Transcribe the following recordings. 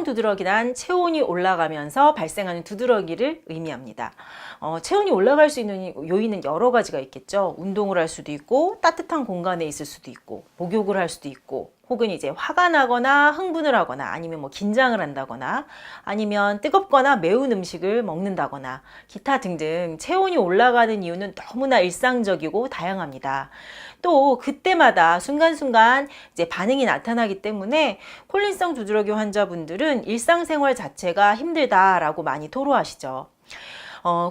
두드러기란 체온이 올라가면서 발생하는 두드러기를 의미합니다. 체온이 올라갈 수 있는 요인은 여러 가지가 있겠죠. 운동을 할 수도 있고, 따뜻한 공간에 있을 수도 있고, 목욕을 할 수도 있고, 혹은 이제 화가 나거나 흥분을 하거나, 아니면 뭐 긴장을 한다거나, 아니면 뜨겁거나 매운 음식을 먹는다거나, 기타 등등 체온이 올라가는 이유는 너무나 일상적이고 다양합니다. 또 그때마다 순간순간 이제 반응이 나타나기 때문에 콜린성 두드러기 환자분들은 일상생활 자체가 힘들다라고 많이 토로하시죠.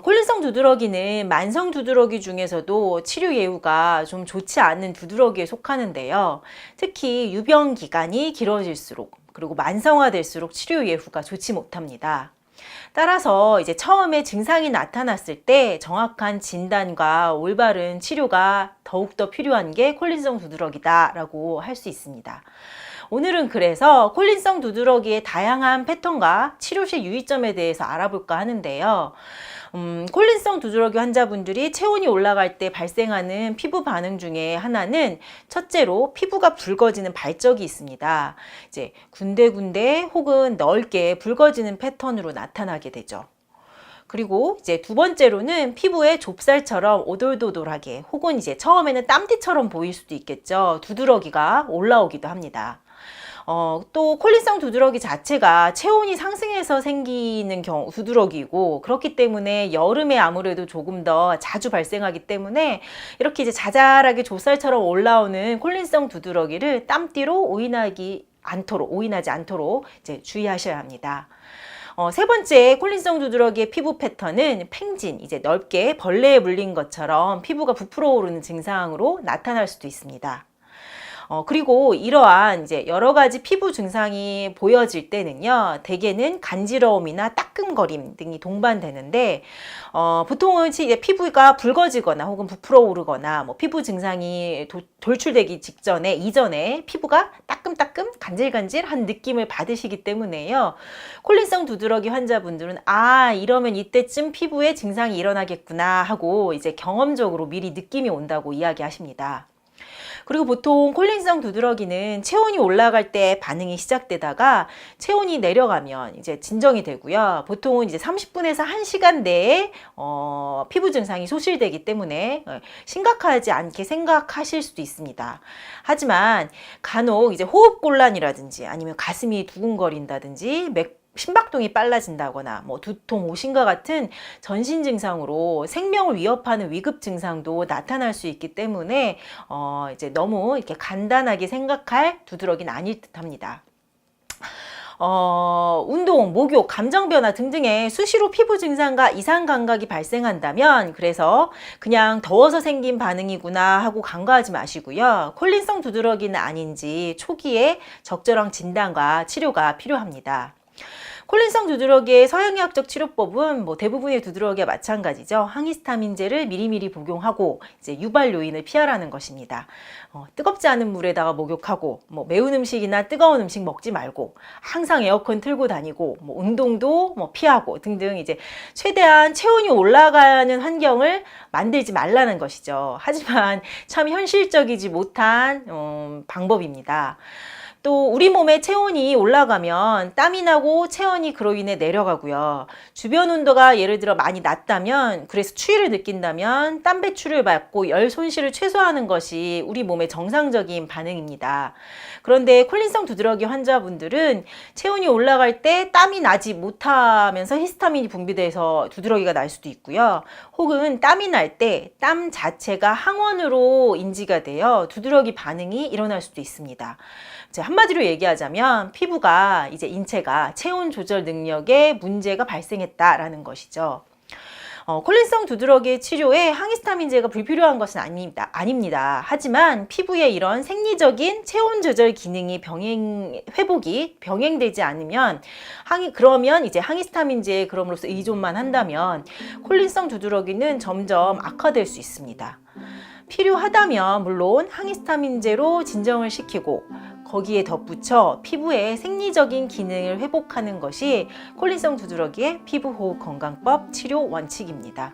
콜린성 두드러기는 만성 두드러기 중에서도 치료 예후가 좀 좋지 않은 두드러기에 속하는데요. 특히 유병 기간이 길어질수록, 그리고 만성화될수록 치료 예후가 좋지 못합니다. 따라서 이제 처음에 증상이 나타났을 때 정확한 진단과 올바른 치료가 더욱더 필요한 게 콜린성 두드러기다라고 할 수 있습니다. 오늘은 그래서 콜린성 두드러기의 다양한 패턴과 치료실 유의점에 대해서 알아볼까 하는데요. 콜린성 두드러기 환자분들이 체온이 올라갈 때 발생하는 피부 반응 중에 하나는 첫째로 피부가 붉어지는 발적이 있습니다. 이제 군데군데 혹은 넓게 붉어지는 패턴으로 나타나게 되죠. 그리고 이제 두 번째로는 피부에 좁쌀처럼 오돌도돌하게 혹은 이제 처음에는 땀띠처럼 보일 수도 있겠죠. 두드러기가 올라오기도 합니다. 또 콜린성 두드러기 자체가 체온이 상승해서 생기는 두드러기고, 그렇기 때문에 여름에 아무래도 조금 더 자주 발생하기 때문에 이렇게 이제 자잘하게 좁쌀처럼 올라오는 콜린성 두드러기를 땀띠로 오인하지 않도록 이제 주의하셔야 합니다. 세 번째 콜린성 두드러기의 피부 패턴은 팽진, 이제 넓게 벌레에 물린 것처럼 피부가 부풀어 오르는 증상으로 나타날 수도 있습니다. 그리고 이러한 이제 여러 가지 피부 증상이 보여질 때는요, 대개는 간지러움이나 따끔거림 등이 동반되는데, 보통은 이제 피부가 붉어지거나 혹은 부풀어 오르거나 뭐 피부 증상이 돌출되기 이전에 피부가 따끔따끔 간질간질한 느낌을 받으시기 때문에요. 콜린성 두드러기 환자분들은 이러면 이때쯤 피부에 증상이 일어나겠구나 하고 이제 경험적으로 미리 느낌이 온다고 이야기하십니다. 그리고 보통 콜린성 두드러기는 체온이 올라갈 때 반응이 시작되다가 체온이 내려가면 이제 진정이 되고요. 보통은 이제 30분에서 1시간 내에 피부 증상이 소실되기 때문에 심각하지 않게 생각하실 수도 있습니다. 하지만 간혹 이제 호흡곤란이라든지 아니면 가슴이 두근거린다든지 심박동이 빨라진다거나 뭐 두통, 오심과 같은 전신 증상으로 생명을 위협하는 위급 증상도 나타날 수 있기 때문에 이제 너무 이렇게 간단하게 생각할 두드러기는 아닐 듯합니다. 운동, 목욕, 감정 변화 등등의 수시로 피부 증상과 이상 감각이 발생한다면 그래서 그냥 더워서 생긴 반응이구나 하고 간과하지 마시고요. 콜린성 두드러기는 아닌지 초기에 적절한 진단과 치료가 필요합니다. 콜린성 두드러기의 서양의학적 치료법은 뭐 대부분의 두드러기와 마찬가지죠. 항히스타민제를 미리미리 복용하고 이제 유발 요인을 피하라는 것입니다. 뜨겁지 않은 물에다가 목욕하고 뭐 매운 음식이나 뜨거운 음식 먹지 말고 항상 에어컨 틀고 다니고 뭐 운동도 뭐 피하고 등등 이제 최대한 체온이 올라가는 환경을 만들지 말라는 것이죠. 하지만 참 현실적이지 못한 방법입니다. 또 우리 몸의 체온이 올라가면 땀이 나고 체온이 그로 인해 내려가고요. 주변 온도가 예를 들어 많이 낮다면, 그래서 추위를 느낀다면 땀 배출을 막고 열 손실을 최소화하는 것이 우리 몸의 정상적인 반응입니다. 그런데 콜린성 두드러기 환자분들은 체온이 올라갈 때 땀이 나지 못하면서 히스타민이 분비돼서 두드러기가 날 수도 있고요. 혹은 땀이 날 때 땀 자체가 항원으로 인지가 되어 두드러기 반응이 일어날 수도 있습니다. 한마디로 얘기하자면 피부가 이제 인체가 체온 조절 능력에 문제가 발생했다라는 것이죠. 콜린성 두드러기 치료에 항히스타민제가 불필요한 것은 아닙니다. 하지만 피부에 이런 생리적인 체온 조절 기능이 회복이 병행되지 않으면 그러면 이제 항히스타민제에 그럼으로써 의존만 한다면 콜린성 두드러기는 점점 악화될 수 있습니다. 필요하다면 물론 항히스타민제로 진정을 시키고 거기에 덧붙여 피부의 생리적인 기능을 회복하는 것이 콜린성 두드러기의 피부호흡 건강법 치료 원칙입니다.